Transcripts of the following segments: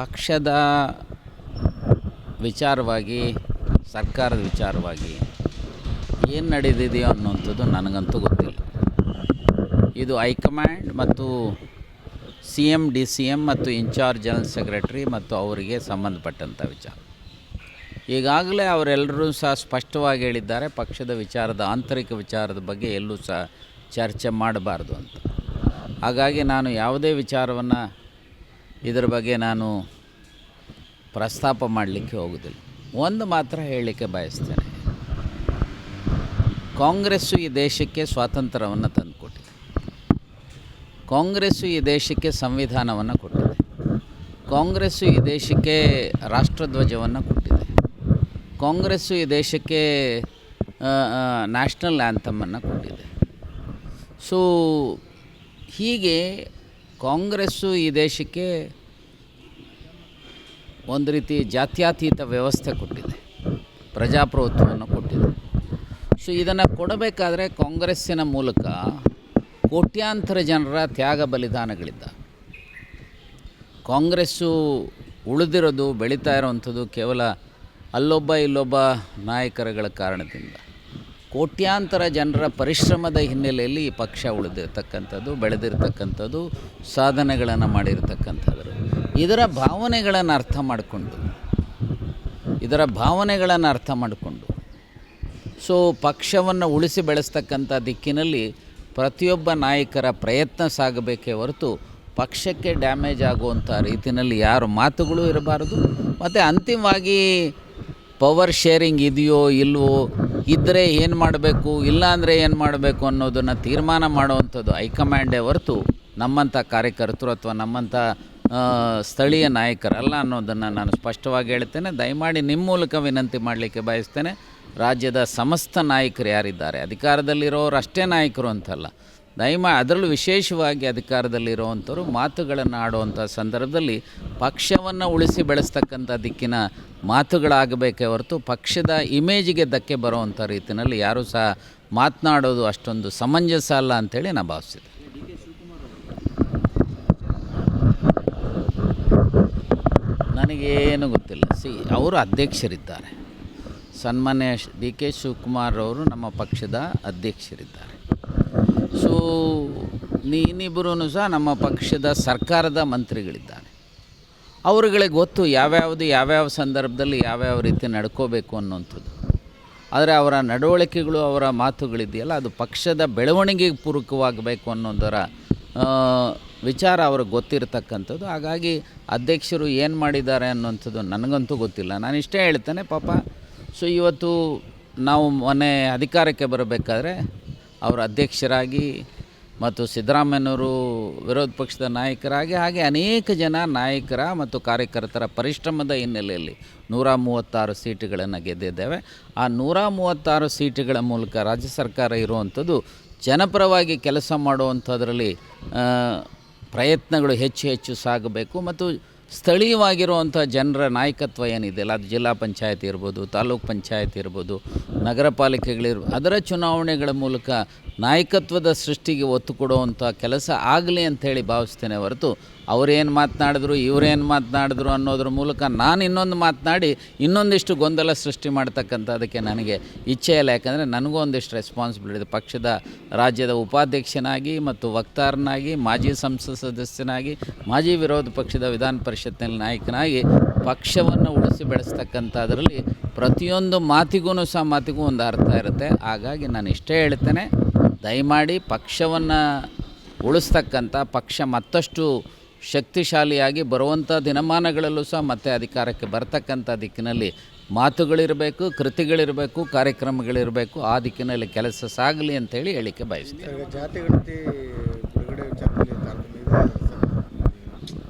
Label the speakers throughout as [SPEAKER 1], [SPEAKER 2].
[SPEAKER 1] ಪಕ್ಷದ ವಿಚಾರವಾಗಿ, ಸರ್ಕಾರದ ವಿಚಾರವಾಗಿ ಏನು ನಡೆದಿದೆಯೋ ಅನ್ನುವಂಥದ್ದು ನನಗಂತೂ ಗೊತ್ತಿಲ್ಲ. ಇದು ಹೈಕಮಾಂಡ್ ಮತ್ತು C M, D C M ಮತ್ತು ಇನ್ಚಾರ್ಜ್ ಜನರಲ್ ಸೆಕ್ರೆಟರಿ ಮತ್ತು ಅವರಿಗೆ ಸಂಬಂಧಪಟ್ಟಂಥ ವಿಚಾರ. ಈಗಾಗಲೇ ಅವರೆಲ್ಲರೂ ಸಹ ಸ್ಪಷ್ಟವಾಗಿ ಹೇಳಿದ್ದಾರೆ, ಪಕ್ಷದ ವಿಚಾರದ ಆಂತರಿಕ ವಿಚಾರದ ಬಗ್ಗೆ ಎಲ್ಲೂ ಸಹ ಚರ್ಚೆ ಮಾಡಬಾರ್ದು ಅಂತ. ಹಾಗಾಗಿ ನಾನು ಯಾವುದೇ ವಿಚಾರವನ್ನು ಇದರ ಬಗ್ಗೆ ನಾನು ಪ್ರಸ್ತಾಪ ಮಾಡಲಿಕ್ಕೆ ಹೋಗೋದಿಲ್ಲ. ಒಂದು ಮಾತ್ರ ಹೇಳಲಿಕ್ಕೆ ಬಯಸ್ತೇನೆ, ಕಾಂಗ್ರೆಸ್ಸು ಈ ದೇಶಕ್ಕೆ ಸ್ವಾತಂತ್ರ್ಯವನ್ನು ತಂದುಕೊಟ್ಟಿದೆ. ಕಾಂಗ್ರೆಸ್ಸು ಈ ದೇಶಕ್ಕೆ ಸಂವಿಧಾನವನ್ನು ಕೊಟ್ಟಿದೆ. ಕಾಂಗ್ರೆಸ್ಸು ಈ ದೇಶಕ್ಕೆ ರಾಷ್ಟ್ರಧ್ವಜವನ್ನು ಕೊಟ್ಟಿದೆ. ಕಾಂಗ್ರೆಸ್ಸು ಈ ದೇಶಕ್ಕೆ ನ್ಯಾಷನಲ್ ಆ್ಯಂಥಮನ್ನು ಕೊಟ್ಟಿದೆ. ಸೊ ಹೀಗೆ ಕಾಂಗ್ರೆಸ್ಸು ಈ ದೇಶಕ್ಕೆ ಒಂದು ರೀತಿ ಜಾತ್ಯತೀತ ವ್ಯವಸ್ಥೆ ಕೊಟ್ಟಿದೆ, ಪ್ರಜಾಪ್ರಭುತ್ವವನ್ನು ಕೊಟ್ಟಿದೆ. ಸೊ ಇದನ್ನು ಕೊಡಬೇಕಾದ್ರೆ ಕಾಂಗ್ರೆಸ್ಸಿನ ಮೂಲಕ ಕೋಟ್ಯಾಂತರ ಜನರ ತ್ಯಾಗ ಬಲಿದಾನಗಳಿದ್ದ. ಕಾಂಗ್ರೆಸ್ಸು ಉಳಿದಿರೋದು, ಬೆಳೀತಾ ಇರೋವಂಥದ್ದು ಕೇವಲ ಅಲ್ಲೊಬ್ಬ ಇಲ್ಲೊಬ್ಬ ನಾಯಕರುಗಳ ಕಾರಣದಿಂದ. ಕೋಟ್ಯಾಂತರ ಜನರ ಪರಿಶ್ರಮದ ಹಿನ್ನೆಲೆಯಲ್ಲಿ ಈ ಪಕ್ಷ ಉಳಿದಿರ್ತಕ್ಕಂಥದ್ದು, ಬೆಳೆದಿರ್ತಕ್ಕಂಥದ್ದು, ಸಾಧನೆಗಳನ್ನು ಮಾಡಿರ್ತಕ್ಕಂಥದ್ದು. ಇದರ ಭಾವನೆಗಳನ್ನು ಅರ್ಥ ಮಾಡಿಕೊಂಡು ಸೊ ಪಕ್ಷವನ್ನು ಉಳಿಸಿ ಬೆಳೆಸ್ತಕ್ಕಂಥ ದಿಕ್ಕಿನಲ್ಲಿ ಪ್ರತಿಯೊಬ್ಬ ನಾಯಕರ ಪ್ರಯತ್ನ ಸಾಗಬೇಕೇ ಹೊರತು ಪಕ್ಷಕ್ಕೆ ಡ್ಯಾಮೇಜ್ ಆಗುವಂಥ ರೀತಿಯಲ್ಲಿ ಯಾರ ಮಾತುಗಳು ಇರಬಾರದು. ಮತ್ತು ಅಂತಿಮವಾಗಿ ಪವರ್ ಶೇರಿಂಗ್ ಇದೆಯೋ ಇಲ್ವೋ, ಇದ್ದರೆ ಏನು ಮಾಡಬೇಕು, ಇಲ್ಲಾಂದರೆ ಏನು ಮಾಡಬೇಕು ಅನ್ನೋದನ್ನು ತೀರ್ಮಾನ ಮಾಡುವಂಥದ್ದು ಹೈಕಮಾಂಡೇ ಹೊರತು ನಮ್ಮಂಥ ಕಾರ್ಯಕರ್ತರು ಅಥವಾ ನಮ್ಮಂಥ ಸ್ಥಳೀಯ ನಾಯಕರಲ್ಲ ಅನ್ನೋದನ್ನು ನಾನು ಸ್ಪಷ್ಟವಾಗಿ ಹೇಳ್ತೇನೆ. ದಯಮಾಡಿ ನಿಮ್ಮ ಮೂಲಕ ವಿನಂತಿ ಮಾಡಲಿಕ್ಕೆ ಬಯಸ್ತೇನೆ, ರಾಜ್ಯದ ಸಮಸ್ತ ನಾಯಕರು ಯಾರಿದ್ದಾರೆ, ಅಧಿಕಾರದಲ್ಲಿರೋರು ಅಷ್ಟೇ ನಾಯಕರು ಅಂತಲ್ಲ, ಅದರಲ್ಲೂ ವಿಶೇಷವಾಗಿ ಅಧಿಕಾರದಲ್ಲಿರುವಂಥವ್ರು ಮಾತುಗಳನ್ನು ಆಡುವಂಥ ಸಂದರ್ಭದಲ್ಲಿ ಪಕ್ಷವನ್ನು ಉಳಿಸಿ ಬೆಳೆಸ್ತಕ್ಕಂಥ ದಿಕ್ಕಿನ ಮಾತುಗಳಾಗಬೇಕೇ ಹೊರತು ಪಕ್ಷದ ಇಮೇಜಿಗೆ ಧಕ್ಕೆ ಬರುವಂಥ ರೀತಿಯಲ್ಲಿ ಯಾರೂ ಸಹ ಮಾತನಾಡೋದು ಅಷ್ಟೊಂದು ಸಮಂಜಸ ಅಲ್ಲ ಅಂಥೇಳಿ ನಾನು ಭಾವಿಸಿದೆ. ನನಗೇನು ಗೊತ್ತಿಲ್ಲ. ಅವರು ಅಧ್ಯಕ್ಷರಿದ್ದಾರೆ, ಸನ್ಮಾನ್ಯ ಡಿ ಕೆ ಶಿವಕುಮಾರ್ ಅವರು ನಮ್ಮ ಪಕ್ಷದ ಅಧ್ಯಕ್ಷರಿದ್ದಾರೆ. ಸೊ ಇನ್ನಿಬ್ಬರೂ ಸಹ ನಮ್ಮ ಪಕ್ಷದ ಸರ್ಕಾರದ ಮಂತ್ರಿಗಳಿದ್ದಾರೆ. ಅವರುಗಳಿಗೆ ಗೊತ್ತು ಯಾವ್ಯಾವ ಸಂದರ್ಭದಲ್ಲಿ ಯಾವ್ಯಾವ ರೀತಿ ನಡ್ಕೋಬೇಕು ಅನ್ನುವಂಥದ್ದು. ಆದರೆ ಅವರ ನಡವಳಿಕೆಗಳು, ಅವರ ಮಾತುಗಳಿದೆಯಲ್ಲ, ಅದು ಪಕ್ಷದ ಬೆಳವಣಿಗೆಗೆ ಪೂರಕವಾಗಬೇಕು ಅನ್ನೋದರ ವಿಚಾರ ಅವ್ರಿಗೆ ಗೊತ್ತಿರತಕ್ಕಂಥದ್ದು. ಹಾಗಾಗಿ ಅಧ್ಯಕ್ಷರು ಏನು ಮಾಡಿದ್ದಾರೆ ಅನ್ನುವಂಥದ್ದು ನನಗಂತೂ ಗೊತ್ತಿಲ್ಲ. ನಾನು ಇಷ್ಟೇ ಹೇಳ್ತೇನೆ, ಪಾಪ ಸೊ ಇವತ್ತು ನಾವು ಮೊನ್ನೆ ಅಧಿಕಾರಕ್ಕೆ ಬರಬೇಕಾದ್ರೆ ಅವರು ಅಧ್ಯಕ್ಷರಾಗಿ ಮತ್ತು ಸಿದ್ದರಾಮಯ್ಯನವರು ವಿರೋಧ ಪಕ್ಷದ ನಾಯಕರಾಗಿ, ಹಾಗೆ ಅನೇಕ ಜನ ನಾಯಕರ ಮತ್ತು ಕಾರ್ಯಕರ್ತರ ಪರಿಶ್ರಮದ ಹಿನ್ನೆಲೆಯಲ್ಲಿ 136 ಸೀಟುಗಳನ್ನು ಗೆದ್ದಿದ್ದೇವೆ. ಆ 136 ಸೀಟುಗಳ ಮೂಲಕ ರಾಜ್ಯ ಸರ್ಕಾರ ಇರುವಂಥದ್ದು ಜನಪರವಾಗಿ ಕೆಲಸ ಮಾಡುವಂಥದ್ರಲ್ಲಿ ಪ್ರಯತ್ನಗಳು ಹೆಚ್ಚು ಸಾಗಬೇಕು. ಮತ್ತು ಸ್ಥಳೀಯವಾಗಿರುವಂಥ ಜನರ ನಾಯಕತ್ವ ಏನಿದೆಯಲ್ಲ, ಅದು ಜಿಲ್ಲಾ ಪಂಚಾಯತಿ ಇರ್ಬೋದು, ತಾಲೂಕು ಪಂಚಾಯತಿ ಇರ್ಬೋದು, ನಗರ ಪಾಲಿಕೆಗಳಿರ್ಬೋದು, ಅದರ ಚುನಾವಣೆಗಳ ಮೂಲಕ ನಾಯಕತ್ವದ ಸೃಷ್ಟಿಗೆ ಒತ್ತು ಕೊಡುವಂಥ ಕೆಲಸ ಆಗಲಿ ಅಂಥೇಳಿ ಭಾವಿಸ್ತೇನೆ ಹೊರತು ಅವರೇನು ಮಾತನಾಡಿದ್ರು ಇವರೇನು ಮಾತನಾಡಿದ್ರು ಅನ್ನೋದ್ರ ಮೂಲಕ ನಾನು ಇನ್ನೊಂದು ಮಾತನಾಡಿ ಇನ್ನೊಂದಿಷ್ಟು ಗೊಂದಲ ಸೃಷ್ಟಿ ಮಾಡ್ತಕ್ಕಂಥದ್ದಕ್ಕೆ ನನಗೆ ಇಚ್ಛೆ ಇಲ್ಲ. ಯಾಕಂದರೆ ನನಗೂ ಒಂದಿಷ್ಟು ರೆಸ್ಪಾನ್ಸಿಬಿಲಿಟಿ ಇದೆ. ಪಕ್ಷದ ರಾಜ್ಯದ ಉಪಾಧ್ಯಕ್ಷನಾಗಿ ಮತ್ತು ವಕ್ತಾರನಾಗಿ, ಮಾಜಿ ಸಂಸತ್ ಸದಸ್ಯನಾಗಿ, ಮಾಜಿ ವಿರೋಧ ಪಕ್ಷದ ವಿಧಾನ ಪರಿಷತ್ನಲ್ಲಿ ನಾಯಕನಾಗಿ ಪಕ್ಷವನ್ನು ಉಳಿಸಿ ಬೆಳೆಸ್ತಕ್ಕಂಥದ್ರಲ್ಲಿ ಪ್ರತಿಯೊಂದು ಮಾತಿಗೂ ಒಂದು ಅರ್ಥ ಇರುತ್ತೆ. ಹಾಗಾಗಿ ನಾನು ಇಷ್ಟೇ ಹೇಳ್ತೇನೆ, ದಯಮಾಡಿ ಪಕ್ಷವನ್ನು ಉಳಿಸ್ತಕ್ಕಂಥ, ಪಕ್ಷ ಮತ್ತಷ್ಟು ಶಕ್ತಿಶಾಲಿಯಾಗಿ ಬರುವಂಥ ದಿನಮಾನಗಳಲ್ಲೂ ಸಹ ಮತ್ತೆ ಅಧಿಕಾರಕ್ಕೆ ಬರ್ತಕ್ಕಂಥ ದಿಕ್ಕಿನಲ್ಲಿ ಮಾತುಗಳಿರಬೇಕು, ಕೃತಿಗಳಿರಬೇಕು, ಕಾರ್ಯಕ್ರಮಗಳಿರಬೇಕು. ಆ ದಿಕ್ಕಿನಲ್ಲಿ ಕೆಲಸ ಸಾಗಲಿ ಅಂಥೇಳಿ ಹೇಳಿಕೆ ಬಯಸ್ತೇನೆ.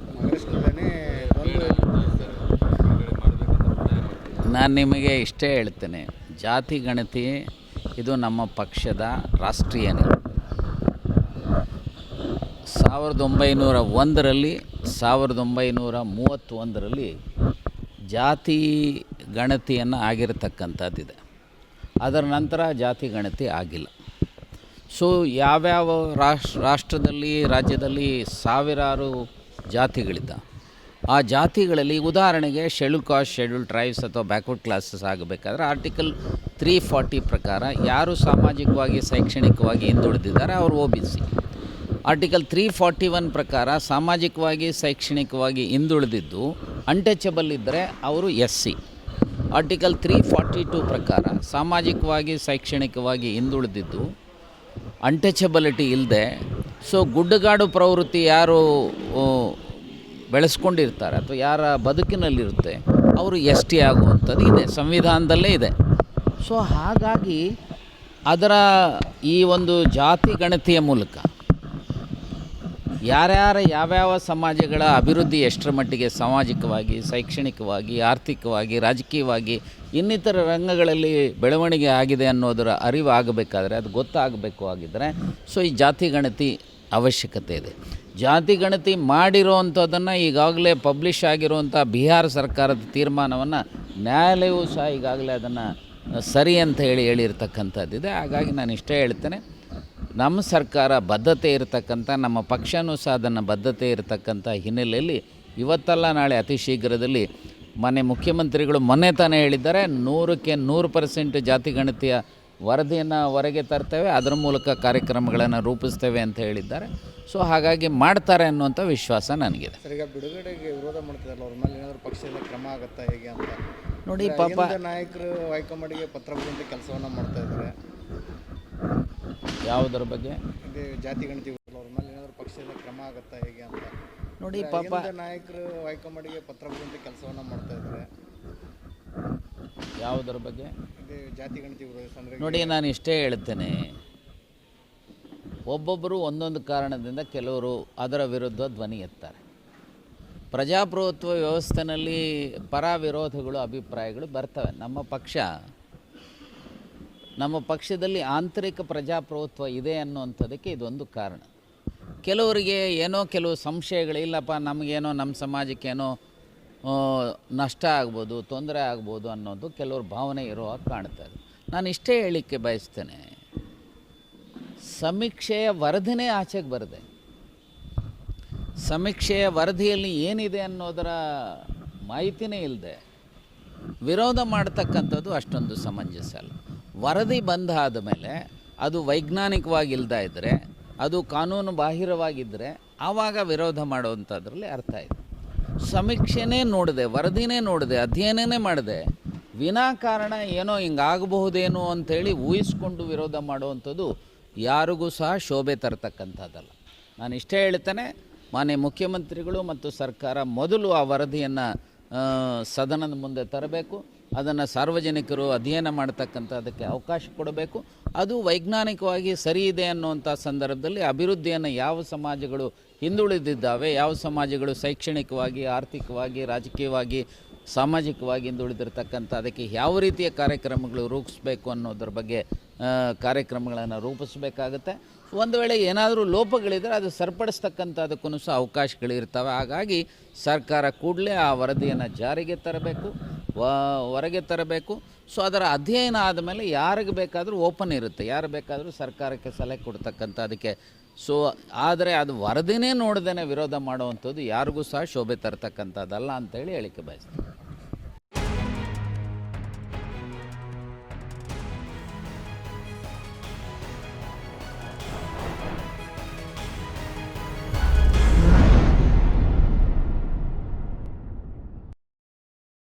[SPEAKER 1] ನಾನು ನಿಮಗೆ ಇಷ್ಟೇ ಹೇಳ್ತೇನೆ, ಜಾತಿ ಗಣತಿ ಇದು ನಮ್ಮ ಪಕ್ಷದ ರಾಷ್ಟ್ರೀಯ ನಿಲುವು. 1901ರಲ್ಲಿ 1931ರಲ್ಲಿ ಜಾತಿ ಗಣತಿಯನ್ನು ಆಗಿರತಕ್ಕಂಥದ್ದಿದೆ. ಅದರ ನಂತರ ಜಾತಿ ಗಣತಿ ಆಗಿಲ್ಲ. ಸೊ ಯಾವ್ಯಾವ ರಾಜ್ಯದಲ್ಲಿ ಸಾವಿರಾರು ಜಾತಿಗಳಿದ್ದ. ಆ ಜಾತಿಗಳಲ್ಲಿ ಉದಾಹರಣೆಗೆ ಶೆಡ್ಯೂಲ್ ಕಾಸ್ಟ್, ಶೆಡ್ಯೂಲ್ ಟ್ರೈಬ್ಸ್ ಅಥವಾ ಬ್ಯಾಕ್ವರ್ಡ್ ಕ್ಲಾಸಸ್ ಆಗಬೇಕಾದ್ರೆ ಆರ್ಟಿಕಲ್ 340 ಪ್ರಕಾರ ಯಾರು ಸಾಮಾಜಿಕವಾಗಿ ಶೈಕ್ಷಣಿಕವಾಗಿ ಹಿಂದುಳಿದಿದ್ದಾರೆ ಅವರು OBC. ಆರ್ಟಿಕಲ್ 341 ಪ್ರಕಾರ ಸಾಮಾಜಿಕವಾಗಿ ಶೈಕ್ಷಣಿಕವಾಗಿ ಹಿಂದುಳಿದಿದ್ದು ಅನ್ಟಚಬಲ್ ಇದ್ದರೆ ಅವರು SC. ಆರ್ಟಿಕಲ್ 342 ಪ್ರಕಾರ ಸಾಮಾಜಿಕವಾಗಿ ಶೈಕ್ಷಣಿಕವಾಗಿ ಹಿಂದುಳಿದಿದ್ದು ಅನ್ಟಚಬಿಲಿಟಿ ಇಲ್ಲದೆ ಗುಡ್ಡಗಾಡು ಪ್ರವೃತ್ತಿ ಯಾರು ಬೆಳೆಸ್ಕೊಂಡಿರ್ತಾರೆ ಅಥವಾ ಯಾರ ಬದುಕಿನಲ್ಲಿರುತ್ತೆ ಅವರು ST ಆಗುವಂಥದ್ದು ಇದೆ, ಸಂವಿಧಾನದಲ್ಲೇ ಇದೆ. ಹಾಗಾಗಿ ಅದರ ಈ ಒಂದು ಜಾತಿ ಗಣತಿಯ ಮೂಲಕ ಯಾವ್ಯಾವ ಸಮಾಜಗಳ ಅಭಿವೃದ್ಧಿ ಎಷ್ಟರ ಮಟ್ಟಿಗೆ ಸಾಮಾಜಿಕವಾಗಿ, ಶೈಕ್ಷಣಿಕವಾಗಿ, ಆರ್ಥಿಕವಾಗಿ, ರಾಜಕೀಯವಾಗಿ ಇನ್ನಿತರ ರಂಗಗಳಲ್ಲಿ ಬೆಳವಣಿಗೆ ಆಗಿದೆ ಅನ್ನೋದರ ಅರಿವು ಆಗಬೇಕಾದ್ರೆ, ಅದು ಗೊತ್ತಾಗಬೇಕು ಆಗಿದ್ದರೆ ಈ ಜಾತಿ ಗಣತಿ ಅವಶ್ಯಕತೆ ಇದೆ. ಜಾತಿ ಗಣತಿ ಮಾಡಿರೋವಂಥದ್ದನ್ನು ಈಗಾಗಲೇ ಪಬ್ಲಿಷ್ ಆಗಿರುವಂಥ ಬಿಹಾರ ಸರ್ಕಾರದ ತೀರ್ಮಾನವನ್ನು ನ್ಯಾಯಾಲಯವೂ ಸಹ ಈಗಾಗಲೇ ಅದನ್ನು ಸರಿ ಅಂತ ಹೇಳಿರ್ತಕ್ಕಂಥದ್ದಿದೆ. ಹಾಗಾಗಿ ನಾನು ಇಷ್ಟೇ ಹೇಳ್ತೇನೆ, ನಮ್ಮ ಸರ್ಕಾರ ಬದ್ಧತೆ ಇರತಕ್ಕಂಥ, ನಮ್ಮ ಪಕ್ಷವೂ ಸಹ ಅದನ್ನು ಬದ್ಧತೆ ಇರತಕ್ಕಂಥ ಹಿನ್ನೆಲೆಯಲ್ಲಿ ಇವತ್ತಲ್ಲ ನಾಳೆ ಅತಿ ಶೀಘ್ರದಲ್ಲಿ ಮುಖ್ಯಮಂತ್ರಿಗಳು ಮೊನ್ನೆ ತಾನೇ ಹೇಳಿದ್ದಾರೆ 100ಕ್ಕೆ 100% ಜಾತಿ ಗಣತಿಯ ವರದಿಯನ್ನು ಹೊರಗೆ ತರ್ತೇವೆ, ಅದರ ಮೂಲಕ ಕಾರ್ಯಕ್ರಮಗಳನ್ನು ರೂಪಿಸ್ತೇವೆ ಅಂತ ಹೇಳಿದ್ದಾರೆ. ಹಾಗಾಗಿ ಮಾಡ್ತಾರೆ ಅನ್ನುವಂಥ ವಿಶ್ವಾಸ ನನಗಿದೆ.
[SPEAKER 2] ಸರ್, ಈಗ ಬಿಡುಗಡೆಗೆ ವಿರೋಧ ಮಾಡ್ತಿದ್ದಾರಲ್ಲ, ಅವ್ರ ಮೇಲೆ ಏನಾದರೂ ಪಕ್ಷದಿಂದ ಕ್ರಮ ಆಗುತ್ತಾ ಹೇಗೆ ಅಂತ?
[SPEAKER 1] ನೋಡಿ ಪಾಪ
[SPEAKER 2] ನಾಯಕರು ಹೈಕಮಾಂಡ್ಗೆ ಪತ್ರ ಬರೆಯುವಂಥ ಕೆಲಸವನ್ನು ಮಾಡ್ತಾ ಇದ್ದಾರೆ.
[SPEAKER 1] ಯಾವುದರ ಬಗ್ಗೆ?
[SPEAKER 2] ಇದೇ ಜಾತಿ ಗಣತಿ ಅವ್ರ ಮೇಲೆ ಏನಾದರೂ ಪಕ್ಷದಿಂದ ಕ್ರಮ ಆಗುತ್ತಾ ಹೇಗೆ ಅಂತ?
[SPEAKER 1] ನೋಡಿ ಪಾಪ
[SPEAKER 2] ನಾಯಕರು ಹೈಕಮಾಂಡ್ಗೆ ಪತ್ರ ಬರೆಯುವಂಥ ಕೆಲಸವನ್ನು ಮಾಡ್ತಾ ಇದ್ದಾರೆ.
[SPEAKER 1] ಯಾವುದರ ಬಗ್ಗೆ?
[SPEAKER 2] ಇದೇ ಜಾತಿ ಗಣತಿ ವಿರೋಧ.
[SPEAKER 1] ನೋಡಿ, ನಾನು ಇಷ್ಟೇ ಹೇಳ್ತೇನೆ, ಒಬ್ಬೊಬ್ಬರು ಒಂದೊಂದು ಕಾರಣದಿಂದ ಕೆಲವರು ಅದರ ವಿರುದ್ಧ ಧ್ವನಿ ಎತ್ತಾರೆ. ಪ್ರಜಾಪ್ರಭುತ್ವ ವ್ಯವಸ್ಥೆಯಲ್ಲಿ ಪರ ವಿರೋಧಗಳು, ಅಭಿಪ್ರಾಯಗಳು ಬರ್ತವೆ. ನಮ್ಮ ಪಕ್ಷದಲ್ಲಿ ಆಂತರಿಕ ಪ್ರಜಾಪ್ರಭುತ್ವ ಇದೆ ಅನ್ನುವಂಥದ್ದಕ್ಕೆ ಇದೊಂದು ಕಾರಣ. ಕೆಲವರಿಗೆ ಕೆಲವು ಸಂಶಯಗಳು, ಇಲ್ಲಪ್ಪ ನಮಗೇನೋ ನಮ್ಮ ಸಮಾಜಕ್ಕೇನೋ ನಷ್ಟ ಆಗ್ಬೋದು, ತೊಂದರೆ ಆಗ್ಬೋದು ಅನ್ನೋದು ಕೆಲವ್ರ ಭಾವನೆ ಇರೋ ಹಾಗೆ ಕಾಣ್ತದೆ. ನಾನು ಇಷ್ಟೇ ಹೇಳಲಿಕ್ಕೆ ಬಯಸ್ತೇನೆ, ಸಮೀಕ್ಷೆಯ ವರದಿನೇ ಆಚೆಗೆ ಬರದೆ, ಸಮೀಕ್ಷೆಯ ವರದಿಯಲ್ಲಿ ಏನಿದೆ ಅನ್ನೋದರ ಮಾಹಿತಿನೇ ಇಲ್ಲದೆ ವಿರೋಧ ಮಾಡ್ತಕ್ಕಂಥದ್ದು ಅಷ್ಟೊಂದು ಸಮಂಜಸ ಅಲ್ಲ. ವರದಿ ಬಂದಾದ ಮೇಲೆ ಅದು ವೈಜ್ಞಾನಿಕವಾಗಿಲ್ಲದ ಇದ್ದರೆ, ಅದು ಕಾನೂನು ಬಾಹಿರವಾಗಿದ್ದರೆ ಆವಾಗ ವಿರೋಧ ಮಾಡುವಂಥದ್ರಲ್ಲಿ ಅರ್ಥ ಇದೆ. ಸಮೀಕ್ಷೆನೇ ನೋಡಿದೆ, ವರದಿನೇ ನೋಡಿದೆ, ಅಧ್ಯಯನನೇ ಮಾಡಿದೆ, ವಿನಾಕಾರಣ ಏನೋ ಹಿಂಗಾಗಬಹುದೇನೋ ಅಂಥೇಳಿ ಊಹಿಸ್ಕೊಂಡು ವಿರೋಧ ಮಾಡುವಂಥದ್ದು ಯಾರಿಗೂ ಸಹ ಶೋಭೆ ತರತಕ್ಕಂಥದ್ದಲ್ಲ. ನಾನು ಇಷ್ಟೇ ಹೇಳ್ತೇನೆ, ಮಾನ್ಯ ಮುಖ್ಯಮಂತ್ರಿಗಳು ಮತ್ತು ಸರ್ಕಾರ ಮೊದಲು ಆ ವರದಿಯನ್ನು ಸದನದ ಮುಂದೆ ತರಬೇಕು, ಅದನ್ನು ಸಾರ್ವಜನಿಕರು ಅಧ್ಯಯನ ಮಾಡ್ತಕ್ಕಂಥದ್ದಕ್ಕೆ ಅವಕಾಶ ಕೊಡಬೇಕು. ಅದು ವೈಜ್ಞಾನಿಕವಾಗಿ ಸರಿ ಇದೆ ಅನ್ನುವಂಥ ಸಂದರ್ಭದಲ್ಲಿ ಅಭಿವೃದ್ಧಿಯನ್ನು ಯಾವ ಸಮಾಜಗಳು ಹಿಂದುಳಿದಿದ್ದಾವೆ, ಯಾವ ಸಮಾಜಗಳು ಶೈಕ್ಷಣಿಕವಾಗಿ, ಆರ್ಥಿಕವಾಗಿ, ರಾಜಕೀಯವಾಗಿ, ಸಾಮಾಜಿಕವಾಗಿ ಹಿಂದುಳಿದಿರ್ತಕ್ಕಂಥ ಅದಕ್ಕೆ ಯಾವ ರೀತಿಯ ಕಾರ್ಯಕ್ರಮಗಳು ರೂಪಿಸಬೇಕು ಅನ್ನೋದ್ರ ಬಗ್ಗೆ ಕಾರ್ಯಕ್ರಮಗಳನ್ನು ರೂಪಿಸಬೇಕಾಗುತ್ತೆ. ಒಂದು ವೇಳೆ ಏನಾದರೂ ಲೋಪಗಳಿದ್ದರೆ ಅದು ಸರಿಪಡಿಸ್ತಕ್ಕಂಥದಕ್ಕೂ ಸಹ ಅವಕಾಶಗಳಿರ್ತವೆ. ಹಾಗಾಗಿ ಸರ್ಕಾರ ಕೂಡಲೇ ಆ ವರದಿಯನ್ನು ಜಾರಿಗೆ ತರಬೇಕು, ಹೊರಗೆ ತರಬೇಕು. ಅದರ ಅಧ್ಯಯನ ಆದಮೇಲೆ ಯಾರಿಗೆ ಬೇಕಾದರೂ ಓಪನ್ ಇರುತ್ತೆ, ಯಾರು ಬೇಕಾದರೂ ಸರ್ಕಾರಕ್ಕೆ ಸಲಹೆ ಕೊಡ್ತಕ್ಕಂಥ ಅದಕ್ಕೆ. ಆದರೆ ಅದು ವರದಿನೇ ನೋಡ್ದೇ ವಿರೋಧ ಮಾಡುವಂಥದ್ದು ಯಾರಿಗೂ ಸಹ ಶೋಭೆ ತರ್ತಕ್ಕಂಥದ್ದಲ್ಲ ಅಂತೇಳಿ ಹೇಳಿಕೆ ಬಯಸ್ತೀನಿ.